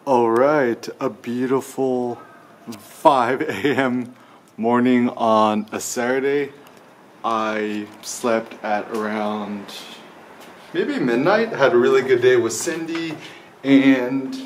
Alright, a beautiful 5 a.m. morning on a Saturday. I slept at around maybe midnight, had a really good day with Cindy, and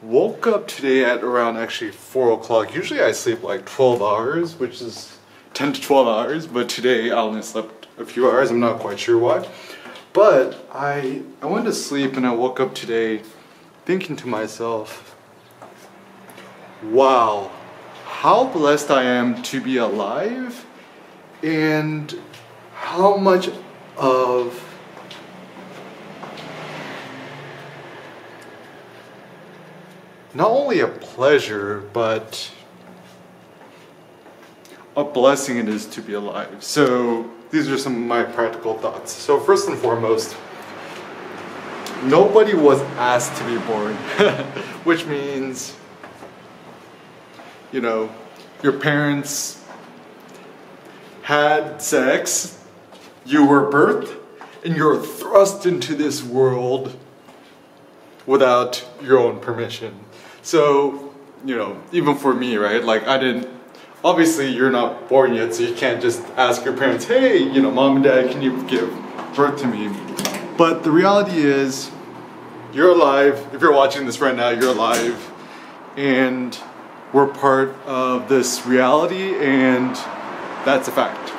woke up today at around actually 4 o'clock. Usually I sleep like 12 hours, which is 10 to 12 hours, but today I only slept a few hours. I'm not quite sure why. But I went to sleep and I woke up today thinking to myself, wow, how blessed I am to be alive, and how much of not only a pleasure, but a blessing it is to be alive. So these are some of my practical thoughts. So first and foremost, nobody was asked to be born, which means, you know, your parents had sex, you were birthed, and you're thrust into this world without your own permission. So, you know, even for me, right, like obviously you're not born yet, so you can't just ask your parents, hey, you know, mom and dad, can you give birth to me? But the reality is, you're alive. If you're watching this right now, you're alive. And we're part of this reality, and that's a fact.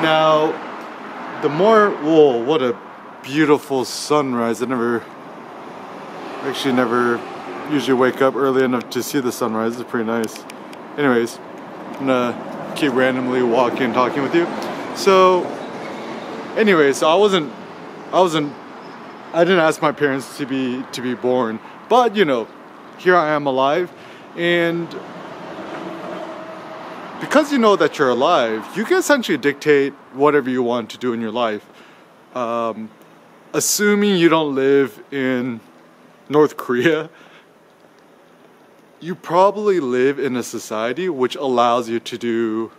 Now, whoa, what a beautiful sunrise. I never usually wake up early enough to see the sunrise. It's pretty nice. Anyways, I'm gonna keep randomly walking, talking with you. So, anyways, so I didn't ask my parents to be born, but you know, here I am alive, and because you know that you're alive, you can essentially dictate whatever you want to do in your life. Assuming you don't live in North Korea, you probably live in a society which allows you to do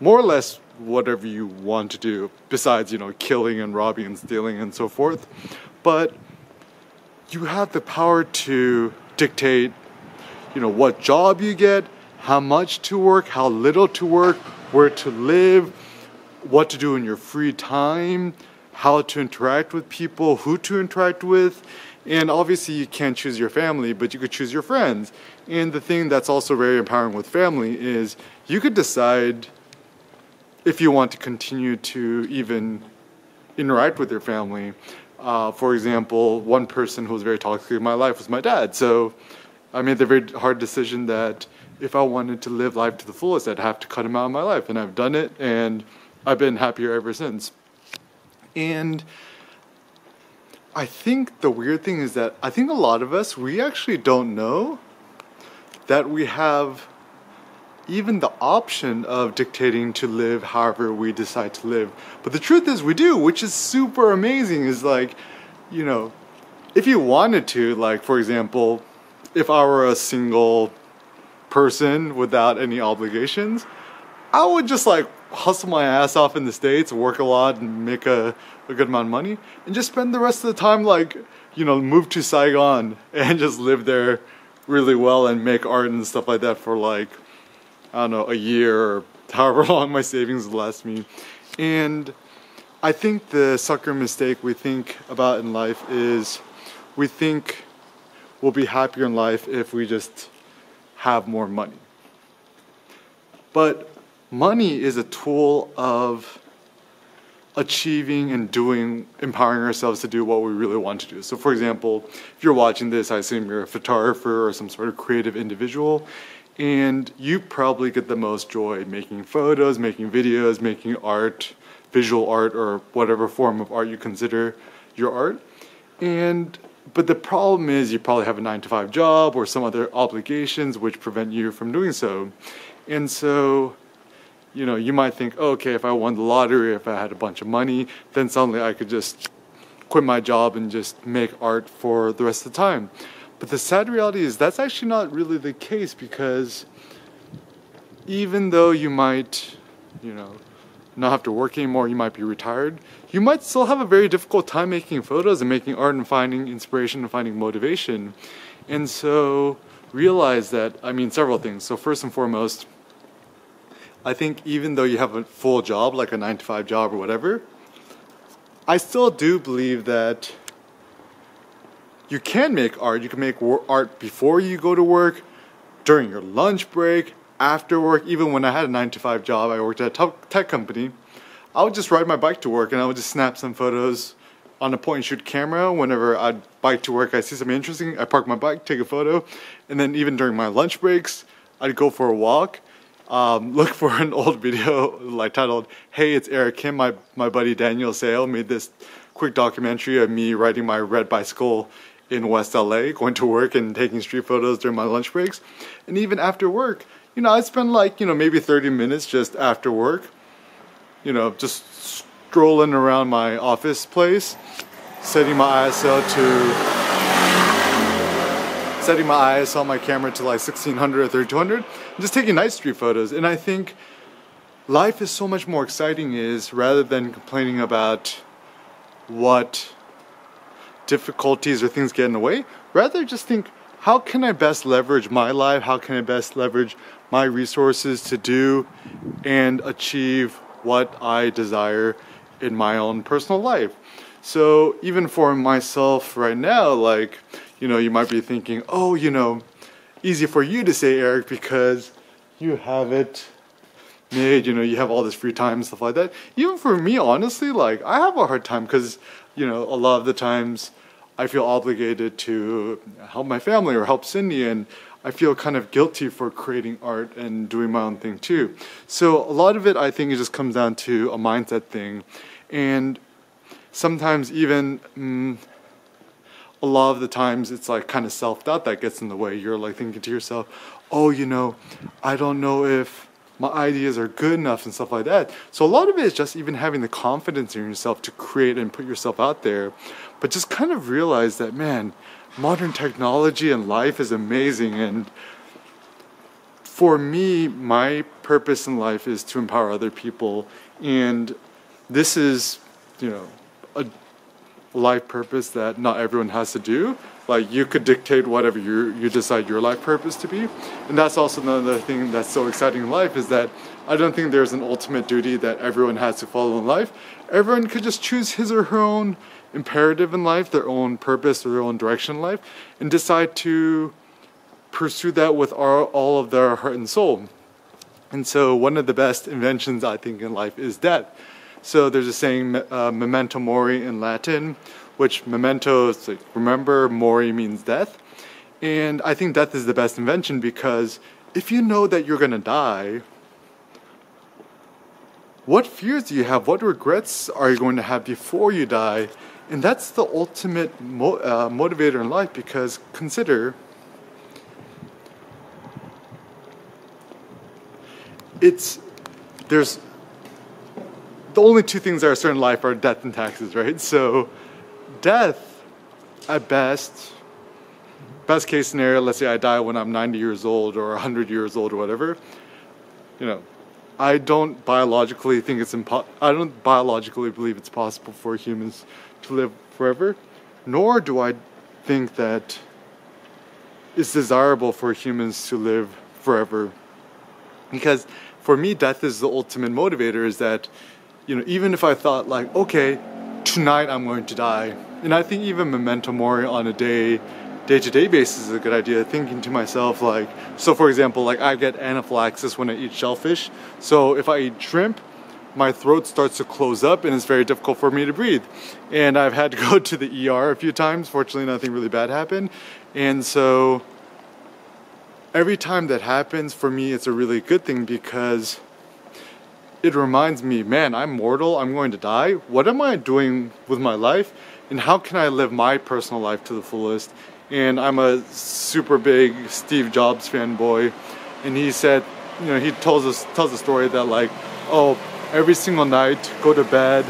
more or less whatever you want to do, besides, you know, killing and robbing and stealing and so forth. But you have the power to dictate, you know, what job you get, how much to work, how little to work, where to live, what to do in your free time, how to interact with people, who to interact with. And obviously you can't choose your family, but you could choose your friends. And the thing that's also very empowering with family is you could decide if you want to continue to even interact with your family. For example, one person who was very toxic in my life was my dad. So I made the very hard decision that if I wanted to live life to the fullest, I'd have to cut him out of my life. And I've done it, and I've been happier ever since. And I think the weird thing is that I think a lot of us, we actually don't know that we have even the option of dictating to live however we decide to live. But the truth is we do, which is super amazing. Is like, you know, if you wanted to, like, for example, if I were a single person without any obligations, I would just like hustle my ass off in the States, work a lot and make a good amount of money, and just spend the rest of the time, like, you know, move to Saigon and just live there really well and make art and stuff like that for like, I don't know, a year or however long my savings will last me. And I think the sucker mistake we think about in life is we think we'll be happier in life if we just have more money. But money is a tool of achieving and empowering ourselves to do what we really want to do. So for example, if you're watching this, I assume you're a photographer or some sort of creative individual, and you probably get the most joy making photos, making videos, making art, visual art, or whatever form of art you consider your art. But the problem is you probably have a 9-to-5 job or some other obligations which prevent you from doing so. And so, you know, you might think, oh, okay, if I won the lottery, if I had a bunch of money, then suddenly I could just quit my job and just make art for the rest of the time. But the sad reality is that's actually not really the case, because even though you might, you know, not have to work anymore, you might be retired, you might still have a very difficult time making photos and making art and finding inspiration and finding motivation. And so realize that, I mean, several things. So first and foremost, I think even though you have a full job, like a 9-to-5 job or whatever, I still do believe that you can make art. You can make art before you go to work, during your lunch break, after work. Even when I had a 9-to-5 job, I worked at a tech company. I would just ride my bike to work and I would just snap some photos on a point and shoot camera. Whenever I'd bike to work, I see something interesting, I park my bike, take a photo. And then even during my lunch breaks, I'd go for a walk, look for an old video like titled, "Hey, it's Eric Kim." My buddy Daniel Sale made this quick documentary of me riding my red bicycle in West LA, going to work and taking street photos during my lunch breaks. And even after work, you know, I spend like, you know, maybe 30 minutes just after work, you know, just strolling around my office place, setting my ISO, my camera to like 1600 or 3200, and just taking night street photos. And I think life is so much more exciting rather than complaining about what difficulties or things get in the way, rather just think, how can I best leverage my life? How can I best leverage my resources to do and achieve what I desire in my own personal life? So even for myself right now, like, you know, you might be thinking, oh, you know, easy for you to say, Eric, because you have it made, you know, you have all this free time and stuff like that. Even for me, honestly, like, I have a hard time because, you know, a lot of the times I feel obligated to help my family or help Cindy, and I feel kind of guilty for creating art and doing my own thing too. So a lot of it, I think, it just comes down to a mindset thing. And sometimes even a lot of the times it's like kind of self-doubt that gets in the way. You're like thinking to yourself, oh, you know, I don't know if my ideas are good enough and stuff like that. So a lot of it is just even having the confidence in yourself to create and put yourself out there. But just kind of realize that, man, modern technology and life is amazing. And for me, my purpose in life is to empower other people. And this is, you know, a life purpose that not everyone has to do. Like, you could dictate whatever you decide your life purpose to be. And that's also another thing that's so exciting in life, is that I don't think there's an ultimate duty that everyone has to follow in life. Everyone could just choose his or her own imperative in life, their own purpose or their own direction in life, and decide to pursue that with all of their heart and soul. And so one of the best inventions, I think, in life is death. So there's a saying, memento mori in Latin, which memento is like remember, mori means death. And I think death is the best invention, because if you know that you're gonna die, what fears do you have? What regrets are you going to have before you die? And that's the ultimate motivator in life, because consider, there's the only two things that are certain in life are death and taxes, right? So death, at best case scenario, let's say I die when I'm 90 years old or 100 years old or whatever, you know, I don't biologically think I don't biologically believe it's possible for humans to live forever, nor do I think that it's desirable for humans to live forever. Because for me, death is the ultimate motivator, is that, you know, even if I thought like, okay, tonight I'm going to die, and I think even memento mori on a day-to-day basis is a good idea, thinking to myself like, so for example, like I get anaphylaxis when I eat shellfish, so if I eat shrimp, my throat starts to close up and it's very difficult for me to breathe. And I've had to go to the ER a few times. Fortunately, nothing really bad happened. And so every time that happens, for me, it's a really good thing, because it reminds me, man, I'm mortal, I'm going to die. What am I doing with my life? And how can I live my personal life to the fullest? And I'm a super big Steve Jobs fanboy. And he said, you know, he tells a story that like, oh, every single night, go to bed,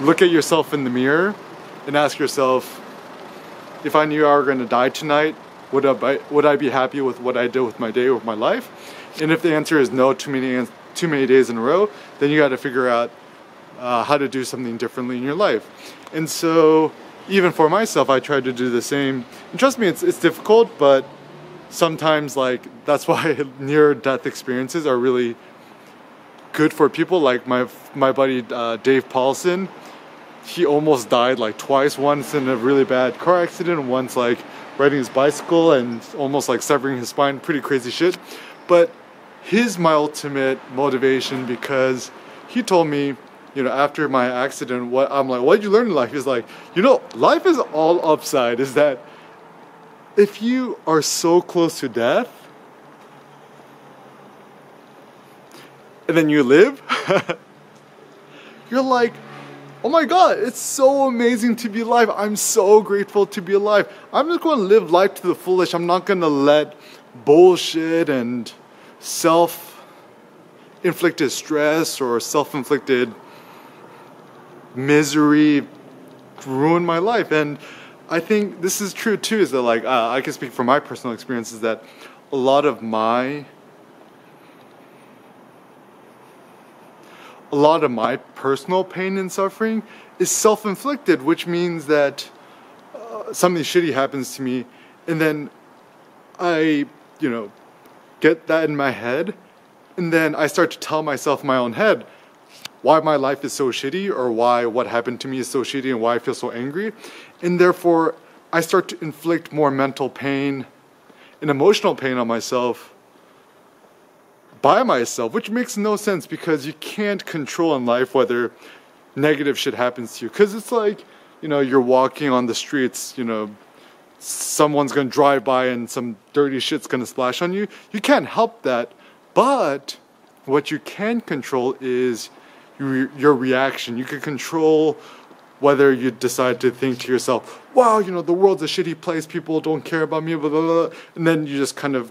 look at yourself in the mirror and ask yourself, if I knew I were going to die tonight, would I be happy with what I did with my day, with my life? And if the answer is no, too many too many days in a row, then you got to figure out how to do something differently in your life. And so even for myself, I tried to do the same. And trust me, it's difficult, but sometimes like that's why near-death experiences are really good for people. Like my buddy Dave Paulson, he almost died like twice. Once in a really bad car accident, once like riding his bicycle and almost like severing his spine. Pretty crazy shit. But he's my ultimate motivation, because he told me, you know, after my accident, what did you learn in life? He's like, you know, life is all upside. Is that if you are so close to death and then you live, you're like, oh my God, it's so amazing to be alive. I'm so grateful to be alive. I'm just going to live life to the fullest. I'm not going to let bullshit and self-inflicted stress or self-inflicted misery ruin my life. And I think this is true too, is that like I can speak from my personal experiences that a lot of my personal pain and suffering is self-inflicted, which means that something shitty happens to me, and then I, you know, get that in my head, and then I start to tell myself in my own head why my life is so shitty, or why what happened to me is so shitty, and why I feel so angry. And therefore, I start to inflict more mental pain and emotional pain on myself by myself, which makes no sense, because you can't control in life whether negative shit happens to you. Because it's like, you know, you're walking on the streets, you know, someone's going to drive by and some dirty shit's going to splash on you. You can't help that. But what you can control is your reaction. You can control whether you decide to think to yourself, wow, you know, the world's a shitty place, people don't care about me, blah, blah, blah. And then you just kind of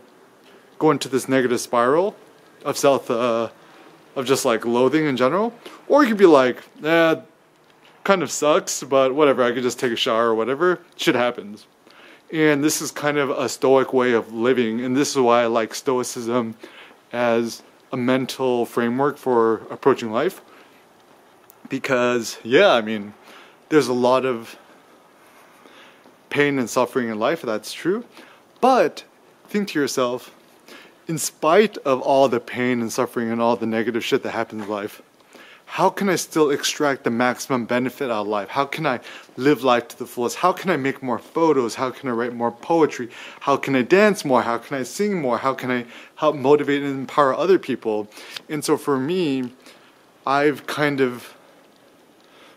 go into this negative spiral of of just like loathing in general. Or you could be like, kind of sucks, but whatever, I could just take a shower or whatever. Shit happens. And this is kind of a stoic way of living, and this is why I like stoicism as a mental framework for approaching life. Because, yeah, I mean, there's a lot of pain and suffering in life, that's true. But think to yourself, in spite of all the pain and suffering and all the negative shit that happens in life, how can I still extract the maximum benefit out of life? How can I live life to the fullest? How can I make more photos? How can I write more poetry? How can I dance more? How can I sing more? How can I help motivate and empower other people? And so for me, I've kind of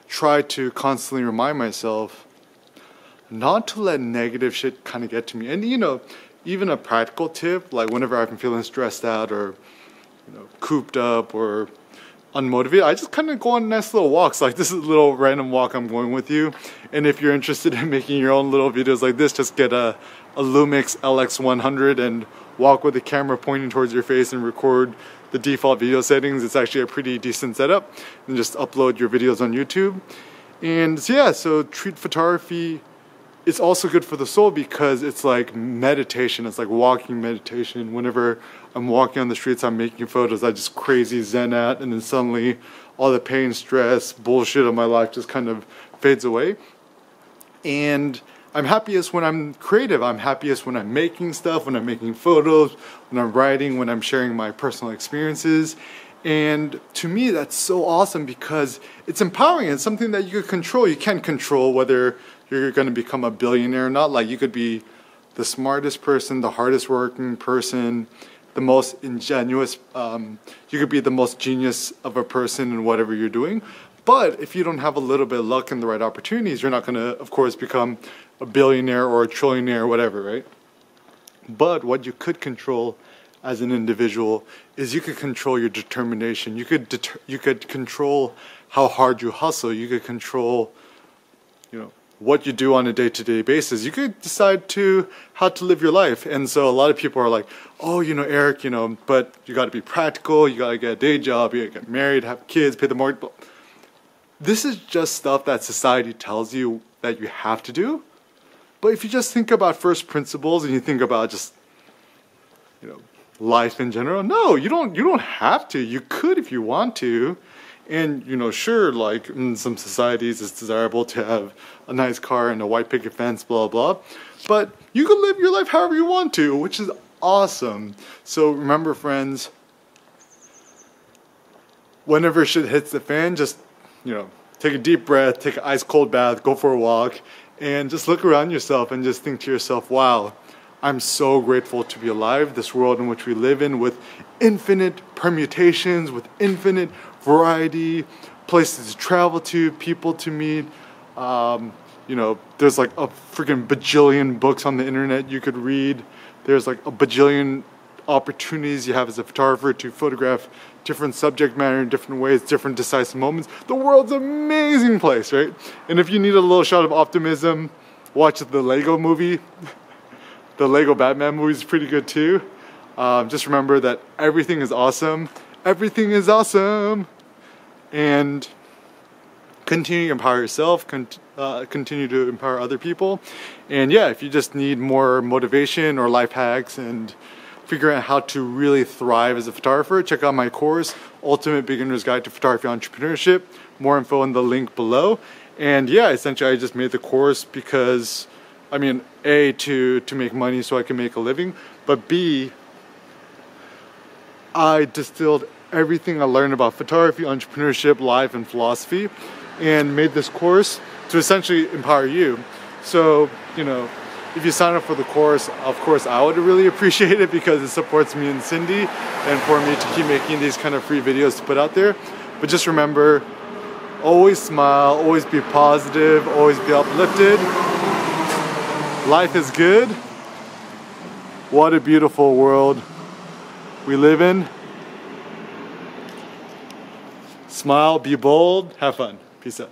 tried to constantly remind myself not to let negative shit kind of get to me. And you know, even a practical tip, like whenever I've been feeling stressed out or, you know, cooped up or unmotivated, I just kind of go on nice little walks. Like this is a little random walk I'm going with you. And if you're interested in making your own little videos like this, just get a Lumix LX100 and walk with the camera pointing towards your face and record the default video settings. It's actually a pretty decent setup. And just upload your videos on YouTube. And so yeah, so street photography, it's also good for the soul because it's like meditation. It's like walking meditation. Whenever I'm walking on the streets, I'm making photos I just crazy zen at, and then suddenly all the pain, stress, bullshit of my life just kind of fades away. And I'm happiest when I'm creative. I'm happiest when I'm making stuff, when I'm making photos, when I'm writing, when I'm sharing my personal experiences. And to me, that's so awesome because it's empowering. It's something that you can control. You can't control whether you're going to become a billionaire or not. Like you could be the smartest person, the hardest working person, the most ingenuous. You could be the most genius of a person in whatever you're doing. But if you don't have a little bit of luck and the right opportunities, you're not going to, of course, become a billionaire or a trillionaire or whatever, right? But what you could control as an individual is you could control your determination. You could control how hard you hustle. You could control, you know, what you do on a day-to-day basis. You could decide how to live your life. And so a lot of people are like, oh, you know, Eric, you know, but you got to be practical. You got to get a day job. You got to get married, have kids, pay the mortgage. This is just stuff that society tells you that you have to do. But if you just think about first principles and you think about just, you know, life in general. No, you don't have to. You could if you want to. And you know, sure, like in some societies it's desirable to have a nice car and a white picket fence, blah blah. But you can live your life however you want to, which is awesome. So remember, friends, whenever shit hits the fan, just, you know, take a deep breath, take an ice cold bath, go for a walk, and just look around yourself and just think to yourself, wow, I'm so grateful to be alive, this world in which we live in, with infinite permutations, with infinite variety, places to travel to, people to meet. You know, there's like a freaking bajillion books on the internet you could read. There's like a bajillion opportunities you have as a photographer to photograph different subject matter in different ways, different decisive moments. The world's an amazing place, right? And if you need a little shot of optimism, watch the Lego movie. The Lego Batman movie is pretty good too. Just remember that everything is awesome. Everything is awesome. And continue to empower yourself, continue to empower other people. And yeah, if you just need more motivation or life hacks and figuring out how to really thrive as a photographer, check out my course, Ultimate Beginner's Guide to Photography Entrepreneurship. More info in the link below. And yeah, essentially I just made the course because, I mean, A, to make money so I can make a living, but B, I distilled everything I learned about photography, entrepreneurship, life, and philosophy, and made this course to essentially empower you. So, you know, if you sign up for the course, of course I would really appreciate it because it supports me and Cindy and for me to keep making these kind of free videos to put out there. But just remember, always smile, always be positive, always be uplifted. Life is good. What a beautiful world we live in. Smile, be bold, have fun. Peace out.